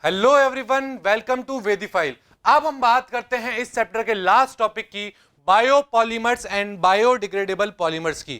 Hello everyone, welcome to वेदीफाइल। अब हम बात करते हैं इस चैप्टर के लास्ट टॉपिक की, बायोपॉलीमर्स एंड बायोडिग्रेडेबल पॉलीमर्स की।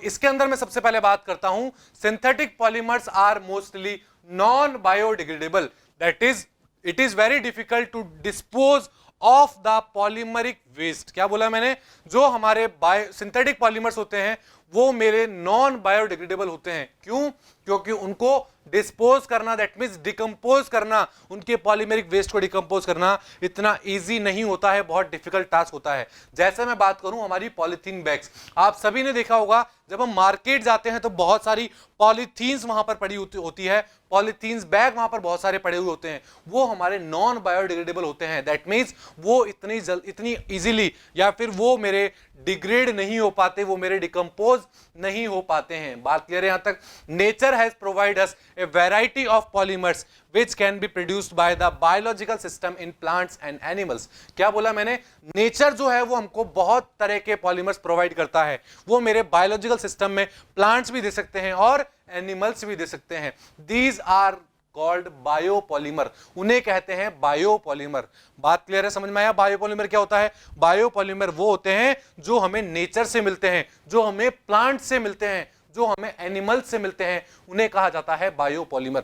इसके अंदर मैं सबसे पहले बात करता हूं, synthetic polymers are mostly non biodegradable, that is it is very difficult to dispose of the polymeric waste. क्या बोला मैंने? जो हमारे सिंथेटिक पॉलीमर्स होते हैं वो मेरे नॉन बायोडिग्रेडेबल होते हैं। क्यों? क्योंकि उनको डिस्पोज करना, दैट मींस डिकम्पोज करना, उनके पॉलीमेरिक वेस्ट को डिकम्पोज करना इतना इजी नहीं होता है, बहुत डिफिकल्ट टास्क होता है। जैसे मैं बात करूं हमारी पॉलीथीन बैग्स, आप सभी ने देखा होगा जब हम मार्केट जाते हैं तो बहुत सारी पॉलीथीन्स वहां पर पड़ी होती है, पॉलीथीन्स बैग वहां पर बहुत सारे पड़े हुए होते हैं, वो हमारे नॉन बायोडिग्रेडेबल होते हैं। दैट मींस वो इतनी इजीली या फिर वो मेरे डिग्रेड नहीं हो पाते, वो मेरे डिकम्पोज नहीं हो पाते हैं। बात क्लियर है यहां तक? Nature has provide us a variety of polymers which can be produced by the biological system in plants and animals। क्या बोला मैंने? नेचर जो है वो हमको बहुत तरह के पॉलीमर्स प्रोवाइड करता है, वो मेरे बायोलॉजिकल सिस्टम में प्लांट्स भी दे सकते हैं और एनिमल्स भी दे सकते हैं। दीज आर कॉल्ड बायोपॉलीमर, उन्हें कहते हैं बायोपॉलीमर। बात क्लियर है? समझ में आया? बायोपॉलीमर क्या होता है? बायोपॉलीमर वो होते हैं जो हमें नेचर से मिलते हैं, जो हमें प्लांट से मिलते हैं, जो हमें एनिमल से मिलते हैं, उन्हें कहा जाता है बायोपॉलीमर।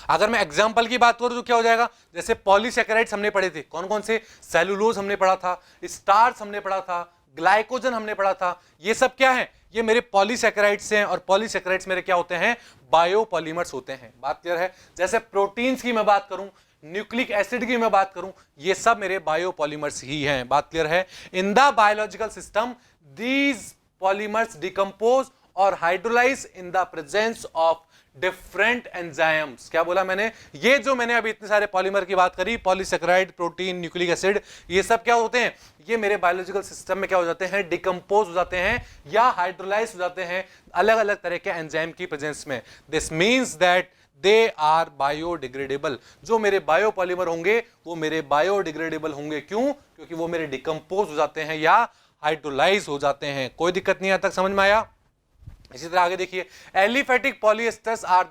अगर मैं एग्जांपल की बात करूं तो क्या हो जाएगा? जैसे पॉलीसैकेराइड्स हमने पढ़े थे, कौन कौन से? सेलुलोज हमने पढ़ा था, स्टार्च हमने पढ़ा था, ग्लाइकोजन हमने पढ़ा था। ये सब क्या है? ये मेरे पॉलीसैकेराइड्स हैं, और पॉलीसैकेराइड्स मेरे क्या होते हैं? बायोपॉलीमर्स होते हैं। बात क्लियर है? जैसे प्रोटीन्स की मैं बात करूं, न्यूक्लिक एसिड की मैं बात करूं, ये सब मेरे बायोपॉलीमर्स ही हैं। बात क्लियर है? In the biological system these polymers decompose और hydrolyse in the presence of different enzymes. क्या बोला मैंने? ये जो मैंने अभी इतने सारे पॉलीमर की बात करी, पॉलीसैकेराइड, प्रोटीन, न्यूक्लिक एसिड, ये सब क्या होते हैं? ये मेरे बायोलॉजिकल सिस्टम में क्या हो जाते हैं? डिकम्पोज हो जाते हैं या हाइड्रोलाइज हो जाते हैं अलग अलग तरह के एंजाइम की प्रेजेंस में। This means that they are biodegradable. जो मेरे बायोपॉलीमर होंगे वो मेरे बायोडिग्रेडेबल होंगे। क्यों? क्योंकि वो मेरे डिकम्पोज हो जाते हैं या हाइड्रोलाइज हो जाते हैं। कोई दिक्कत नहीं, यहां तक समझ में आया? इसी तरह आगे देखिए, aliphatic polyesters are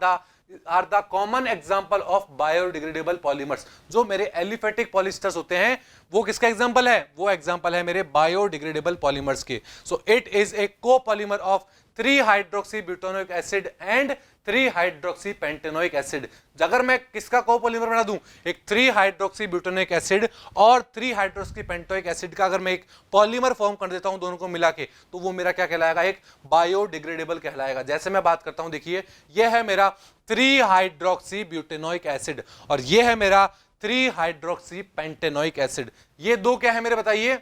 the common example of biodegradable polymers. जो मेरे एलिफेटिक पॉलीएस्टर्स होते हैं वो किसका एग्जांपल है? वो एग्जांपल है मेरे बायोडिग्रेडेबल पॉलीमर्स के। So it is a copolymer of 3 hydroxy butanoic acid and 3 hydroxy pentanoic acid. अगर मैं किसका कोपॉलीमर बना दूं, एक 3 हाइड्रोक्सी ब्यूटानोइक एसिड और 3 हाइड्रोक्सी पेंटोइक एसिड का अगर मैं एक पॉलीमर फॉर्म कर देता हूं दोनों को मिला के, तो वो मेरा क्या कहलाएगा? एक बायोडिग्रेडेबल कहलाएगा। जैसे मैं बात करता हूं, देखिए ये है मेरा 3 हाइड्रोक्सी ब्यूटेनोइक एसिड और ये है मेरा 3 हाइड्रोक्सी पेंटेनोइक एसिड। ये दो क्या है मेरे, बताइए?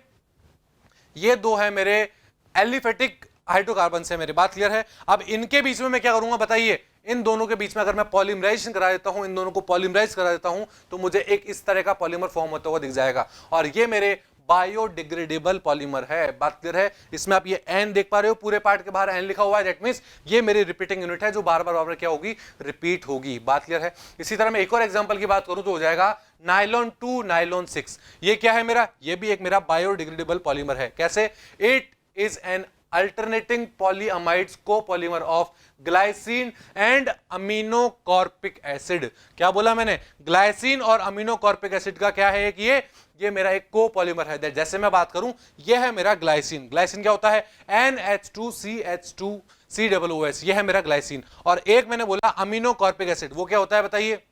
ये दो है मेरे एलिफेटिक हाइड्रोकार्बन से मेरी। बात क्लियर है? अब इनके बीच में मैं क्या करूंगा, बताइए? इन दोनों के बीच में अगर मैं पॉलीमराइजेशन करा देता हूं, इन दोनों को पॉलीमराइज करा देता हूं, तो मुझे एक इस तरह का पॉलीमर फॉर्म होता हुआ दिख जाएगा और ये मेरे बायोडिग्रेडेबल पॉलीमर है। बात क्लियर है? इसमें आप ये एन देख पा रहे हो, पूरे पार्ट के बाहर एन लिखा हुआ है, दैट मींस ये मेरी रिपीटिंग यूनिट है जो बार बार क्या होगी? रिपीट होगी। बात क्लियर है? इसी तरह मैं एक और एग्जांपल की बात करूं तो हो जाएगा नाइलॉन 2 नाइलॉन 6। ये क्या है मेरा? ये भी एक मेरा बायोडिग्रेडेबल पॉलीमर है। कैसे? It is an alternating polyamides copolymer of glycine and aminocorpic acid। क्या बोला मैंने? ग्लाइसिन और अमीनोकॉर्पिक एसिड का क्या है? एक ये मेरा एक कोपॉलीमर है। जैसे मैं बात करूं, ये है मेरा ग्लाइसिन। ग्लाइसिन क्या होता है? NH2CH2COOS, ये है मेरा ग्लाइसिन। और एक मैंने बोला अमीनोकॉर्पिक एसिड, वो क्या होता है बताइए?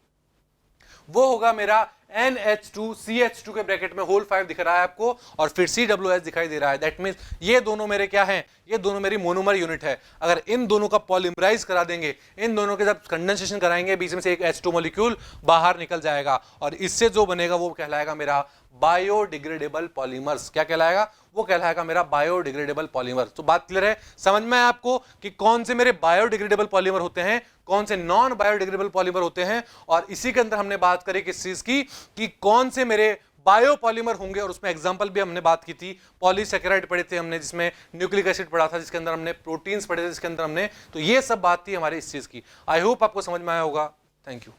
वो होगा मेरा NH2CH2 के ब्रैकेट में होल 5 दिख रहा है आपको और फिर COOS दिखाई दे रहा है। दैट मींस ये दोनों मेरे क्या हैं? ये दोनों मेरी मोनोमर यूनिट है। अगर इन दोनों का पॉलीमराइज करा देंगे, इन दोनों के जब कंडेंसेशन कराएंगे, बीच में से एक H2 मॉलिक्यूल बाहर निकल जाएगा और इससे जो बनेगा वो कहलाएगा मेरा बायोडिग्रेडेबल पॉलीमर्स। क्या कहलाएगा? वो कहलाएगा मेरा बायोडिग्रेडेबल पॉलीमर। तो बात क्लियर है? समझ में आया आपको कि कौन से मेरे बायोडिग्रेडेबल पॉलीमर होते हैं, कौन से नॉन बायोडिग्रेडेबल पॉलीमर होते हैं? और इसी के अंदर हमने बात करी किस चीज की, कि कौन से मेरे बायोपॉलीमर होंगे, और उसमें एग्जांपल भी हमने बात की थी। पॉलीसैकेराइड पढ़े थे हमने, जिसमें न्यूक्लिक एसिड पढ़ा था, जिसके अंदर हमने प्रोटीन्स पढ़े थे, जिसके अंदर हमने, तो ये सब बात थी हमारी इस चीज की। आई होप आपको समझ में आया होगा। Thank you.